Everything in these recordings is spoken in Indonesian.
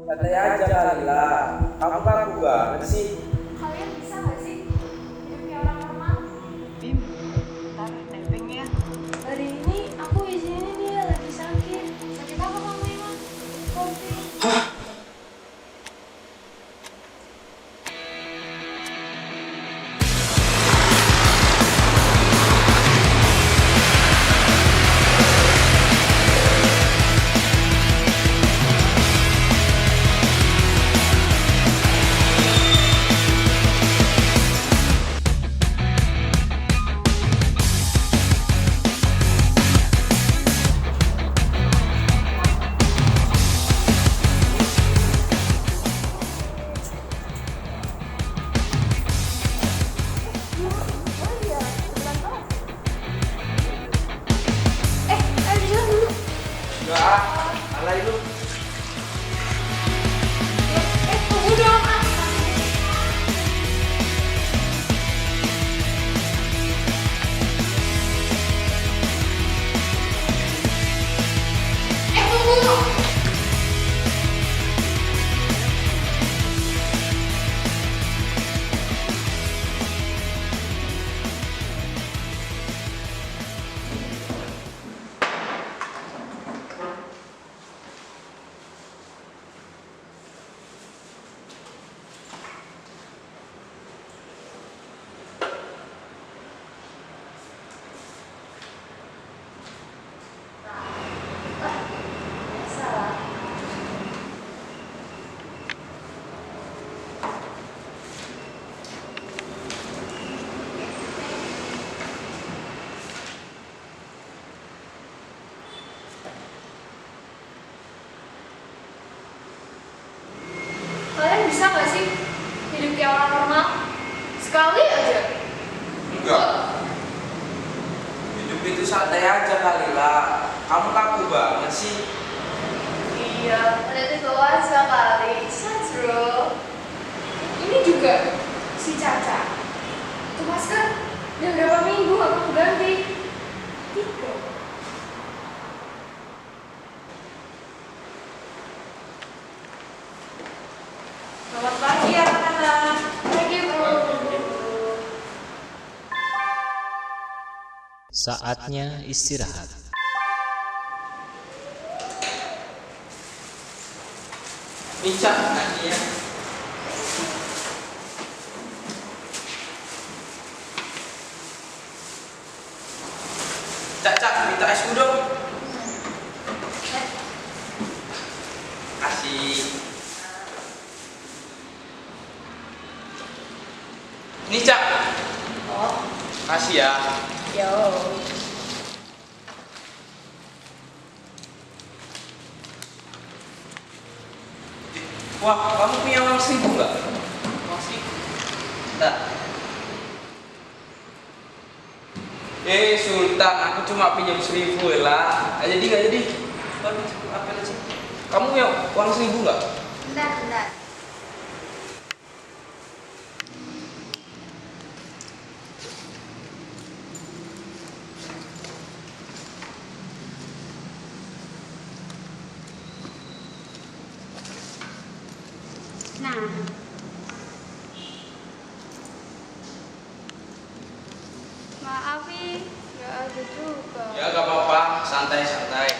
Santai aja kali lah. Kamu kaku banget sih. Kalian bisa nggak sih hidup kayak orang normal? Bim, ntar nebeng ya. Hari ini aku izinnya dia lagi sakit. Sakit apa kamu emang? Covid. Ayo jalan dulu. Enggak ah, alay lu. Tunggu dong. Tunggu. Kalian bisa nggak sih hidup kayak orang normal? Sekali aja. Enggak. Hidup itu santai aja kali lah. Kamu kaku banget sih. Iya, ternyata keluar sekali. Satro. Ini juga si Caca. Itu masker udah berapa minggu aku ganti? 3. Selamat pagi anak-anak. Pagi bro. Saatnya istirahat. Nica, nanti ya. Cak, minta es dong. Kasih. Ini Cak. Oh, Kasih ya. yo. Wah, kamu punya uang 1.000 nggak? Uang 1.000? Nggak. Sultan, aku cuma pinjam 1.000 lah. Nggak jadi, nggak jadi. Apa aja? Kamu punya uang 1.000 nggak? Bentar. Nah, maaf nih, nggak ada juga. Ya nggak apa-apa, santai-santai.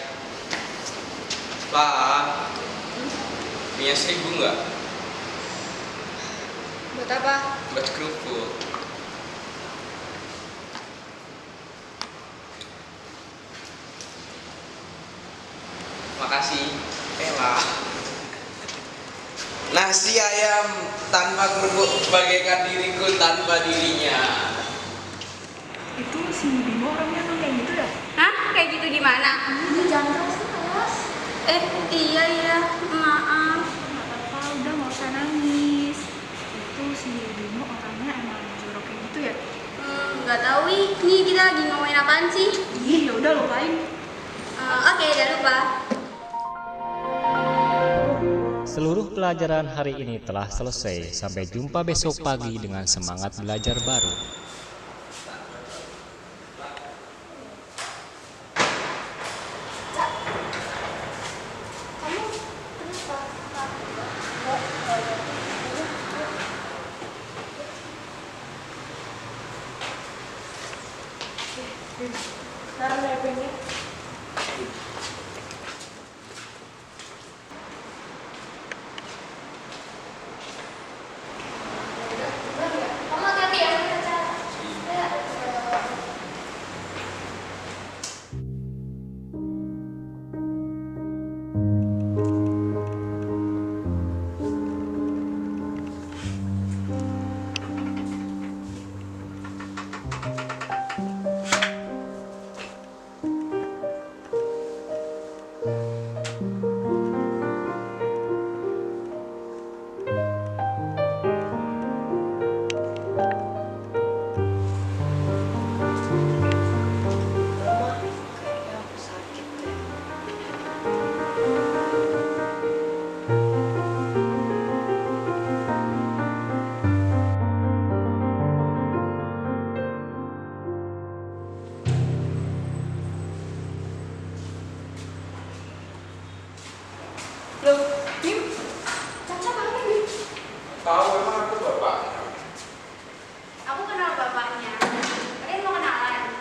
Pak, punya 1.000 nggak? Buat apa? Buat kerupuk. Makasih. Lah. Nasi ayam tanpa kerupuk bagaikan diriku tanpa dirinya. Itu si Bimo orangnya emang kayak gitu ya? Hah? Kayak gitu gimana? Jangan keras. Iya, maaf. Nggak apa-apa, udah nggak usah nangis. Itu si Bimo orangnya emang jorok kayak gitu ya? Nggak tahu nih. Nih kita lagi ngomongin apaan sih? Ih, ya udah lupain. Oke, udah lupa. Seluruh pelajaran hari ini telah selesai. Sampai jumpa besok pagi dengan semangat belajar baru. Naruh nebengnya. Kamu hati-hati ya, Caca. Ya. Kayaknya aku sakit deh. Loh, Bim? Caca mana, Bim? Tahu emang aku bapaknya. Aku kenal bapaknya. Kalian mau kenalan?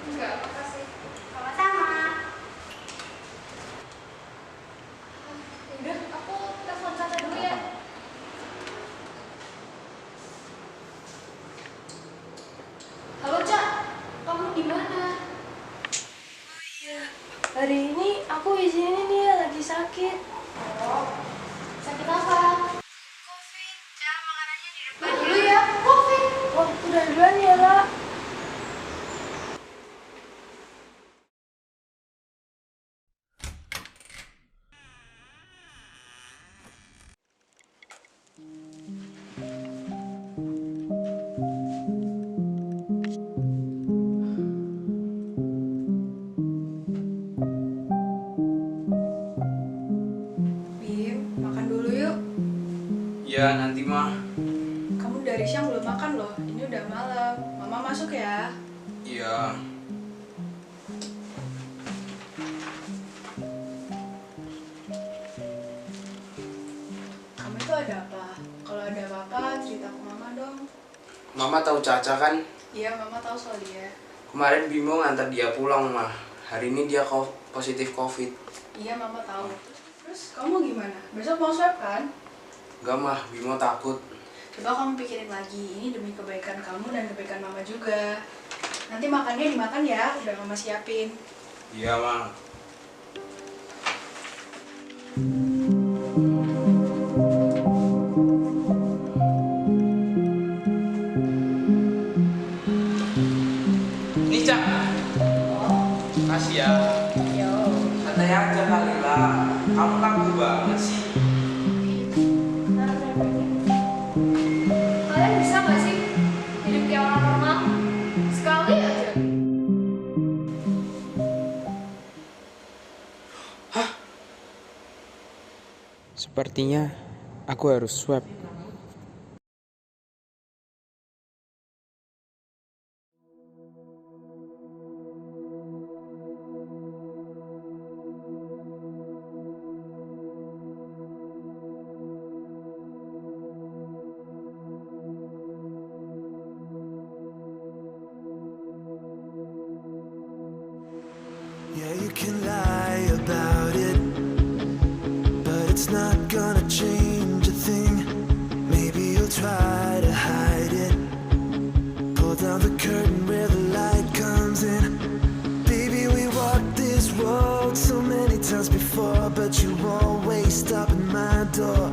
Enggak, makasih. Sama-sama. Udah, aku telepon Caca dulu ya. Halo, Cak. Kamu di mana? Oh iya. Hari ini aku izinin nih ya, lagi sakit. Oh, sakit apa? Covid. Cak, makanannya di depan. Dulu ya, Covid. Oh, udah duluan ya, lah. Bim, makan dulu yuk. Ya nanti mah. Kamu dari siang belum makan loh. Ini udah malam. Mama masuk ya. Iya. Kamu itu ada apa? Kalau ada apa-apa, cerita ke Mama dong. Mama tahu Caca kan? Iya, Mama tahu soal dia. Kemarin Bimo ngantar dia pulang mah. Hari ini dia positif Covid. Iya, Mama tahu. Terus kamu gimana? Besok mau swab kan? Enggak mah, Bimo takut. Coba kamu pikirin lagi. Ini demi kebaikan kamu dan kebaikan Mama juga. Nanti makannya dimakan ya. Udah Mama siapin. Iya mah. Ini Cak. Kasih ya. Yo. Santai aja kali lah. Kamu takut banget sih. Naruh nebengnya. Kalian bisa nggak sih hidup kayak orang normal? Sekali aja. Sepertinya aku harus swab. Yeah, you can lie about it, but it's not gonna change a thing. Maybe you'll try to hide it. Pull down the curtain where the light comes in. Baby, we walked this road so many times before, but you always stop at my door.